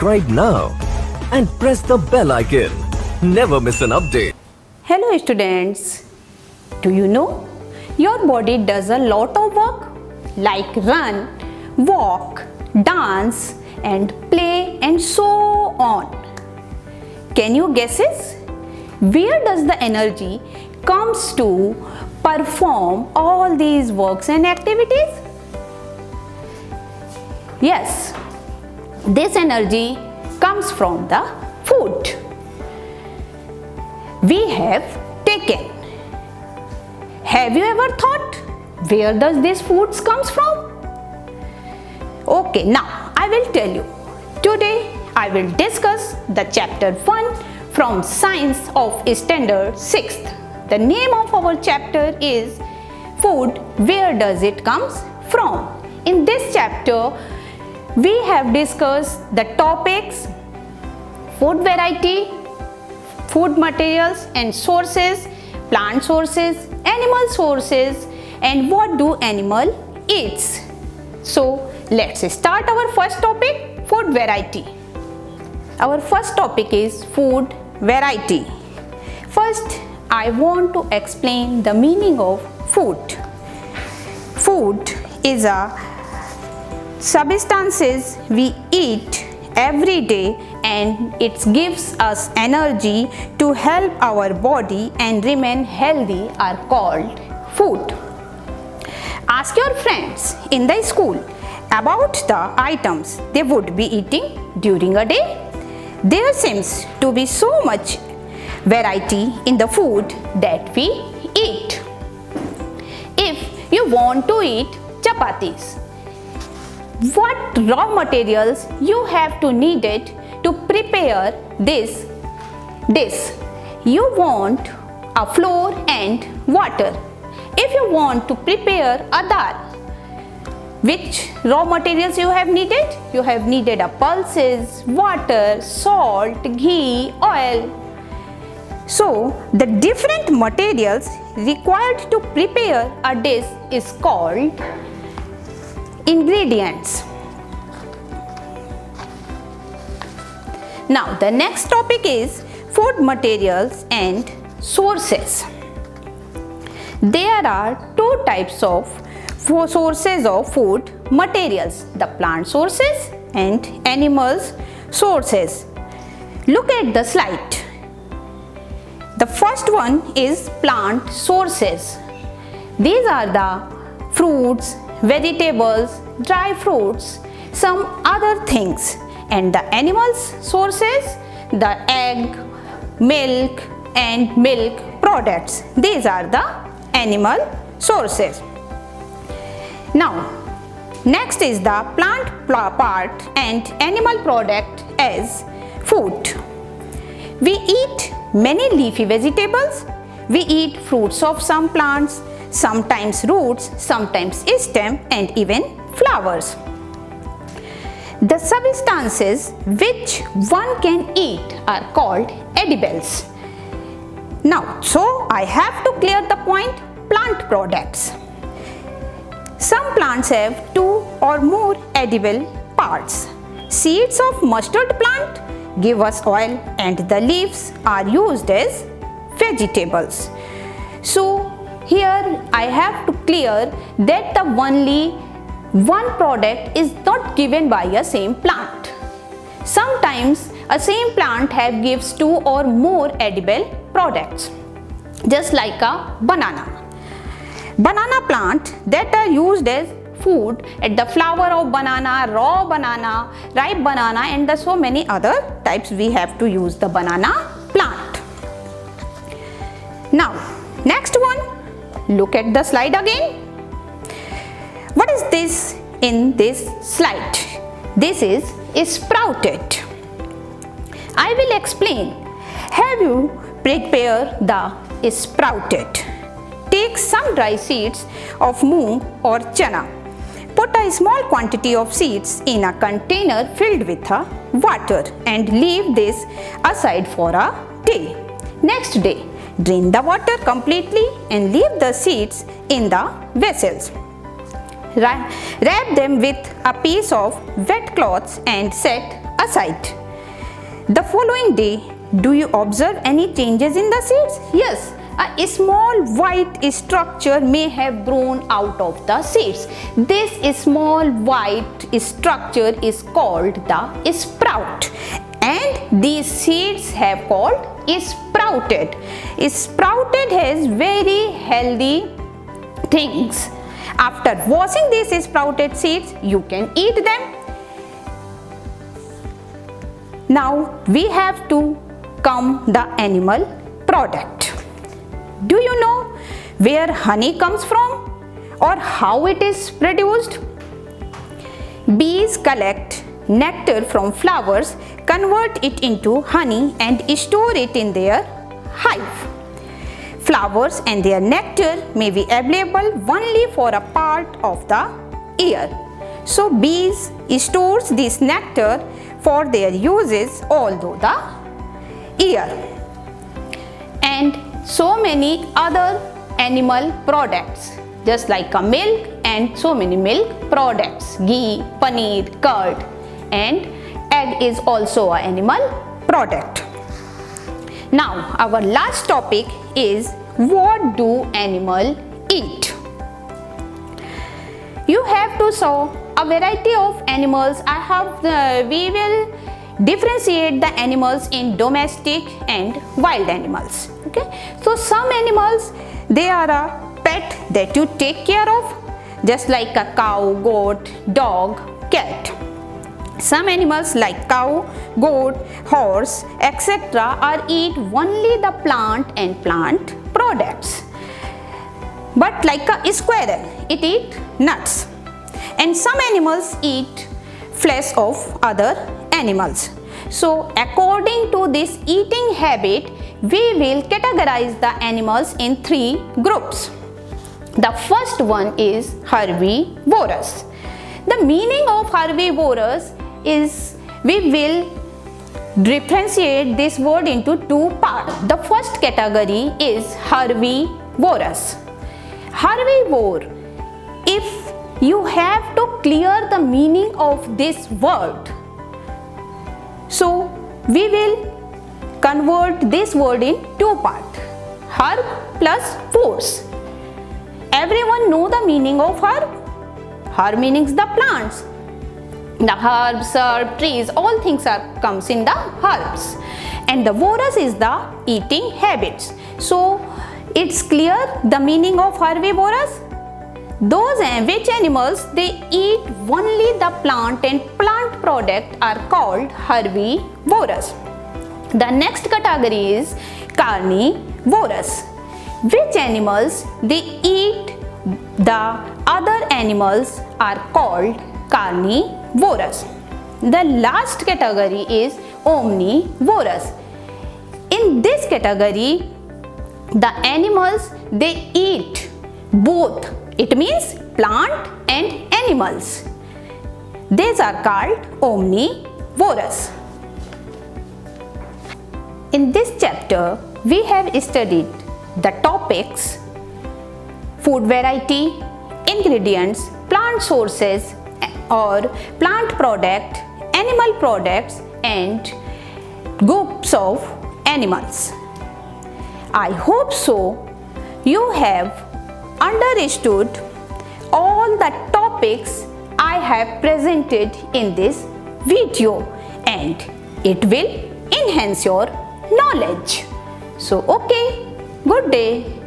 subscribe now and press the bell icon. Never miss an update. Hello students, do you know your body does a lot of work like run, walk, dance and play and so on. Can you guess it? Where does the energy comes to perform all these works and activities? Yes, this energy comes from the food we have taken. Have you ever thought where does this food comes from? Okay, now I will tell you. Today I will discuss the chapter 1 from Science of Standard 6th. The name of our chapter is Food, Where Does It Comes From? In this chapter we have discussed the topics food variety, food materials and sources, plant sources, animal sources and what do animal eats. So let's start our first topic, food variety. Our first topic is food variety. First, I want to explain the meaning of food. Food is a substances we eat every day and it gives us energy to help our body and remain healthy are called food. Ask your friends in the school about the items they would be eating during a day. There seems to be so much variety in the food that we eat. If you want to eat chapatis, what raw materials you have to need it to prepare this dish? You want a flour and water. If you want to prepare a dal, which raw materials you have needed? You have needed a pulses, water, salt, ghee, oil. So the different materials required to prepare a dish is called ingredients. Now the next topic is food materials and sources. There are two types of sources of food materials, the plant sources and animals sources. Look at the slide. The first one is plant sources. These are the fruits, vegetables, dry fruits, some other things, and the animals sources, the egg, milk and milk products. These are the animal sources. Now next is the plant part and animal product as food. We eat many leafy vegetables. We eat fruits of some plants, sometimes roots, sometimes stem and even flowers. The substances which one can eat are called edibles. Now, so I have to clear the point, plant products. Some plants have 2 or more edible parts. Seeds of mustard plant give us oil and the leaves are used as vegetables. So here I have to clear that the only one product is not given by a same plant. Sometimes a same plant gives 2 or more edible products, just like a banana. Banana plant that are used as food at the flower of banana, raw banana, ripe banana and the so many other types we have to use the banana plant. Now next one, look at the slide again. What is this in this slide? This is sprouted. I will explain. Have you prepared the sprouted? Take some dry seeds of moong or chana. Put a small quantity of seeds in a container filled with water and leave this aside for a day. Next day, drain the water completely and leave the seeds in the vessels. Wrap them with a piece of wet cloth and set aside. The following day, do you observe any changes in the seeds? Yes, a small white structure may have grown out of the seeds. This small white structure is called the sprout, and these seeds have called sprouted. Sprouted has very healthy things. After washing these sprouted seeds, you can eat them. Now we have to come the animal product. Do you know where honey comes from or how it is produced? Bees collect nectar from flowers, convert it into honey and store it in their hive. Flowers and their nectar may be available only for a part of the year. So bees stores this nectar for their uses all through the year. And so many other animal products, just like a milk and so many milk products, ghee, paneer, curd, and egg is also an animal product. Now our last topic is, what do animals eat? You have to saw a variety of animals. We will differentiate the animals in domestic and wild animals. Okay, so some animals, they are a pet that you take care of, just like a cow, goat, dog, cat. Some animals like cow, goat, horse, etc. are eat only the plant and plant products. But like a squirrel, it eat nuts. And some animals eat flesh of other animals. So according to this eating habit, we will categorize the animals in 3 groups. The first one is herbivorous. The meaning of herbivorous is, we will differentiate this word into 2 parts. The first category is herbivorous. Herbivore, if you have to clear the meaning of this word, so we will convert this word in 2 parts, herb plus force. Everyone know the meaning of herb. Herb means the plants. The herbs, trees, all things comes in the herbs. And the vorous is the eating habits. So it's clear the meaning of herbivorous. Those which animals they eat only the plant and plant product are called herbivorous. The next category is carnivorous. Which animals they eat the other animals are called carnivorous. The last category is omnivorous. In this category, the animals they eat both. It means plant and animals. These are called omnivorous. In this chapter, we have studied the topics food variety, ingredients, plant sources or plant product, animal products and groups of animals. I hope so you have understood all the topics I have presented in this video and it will enhance your knowledge. So okay, good day.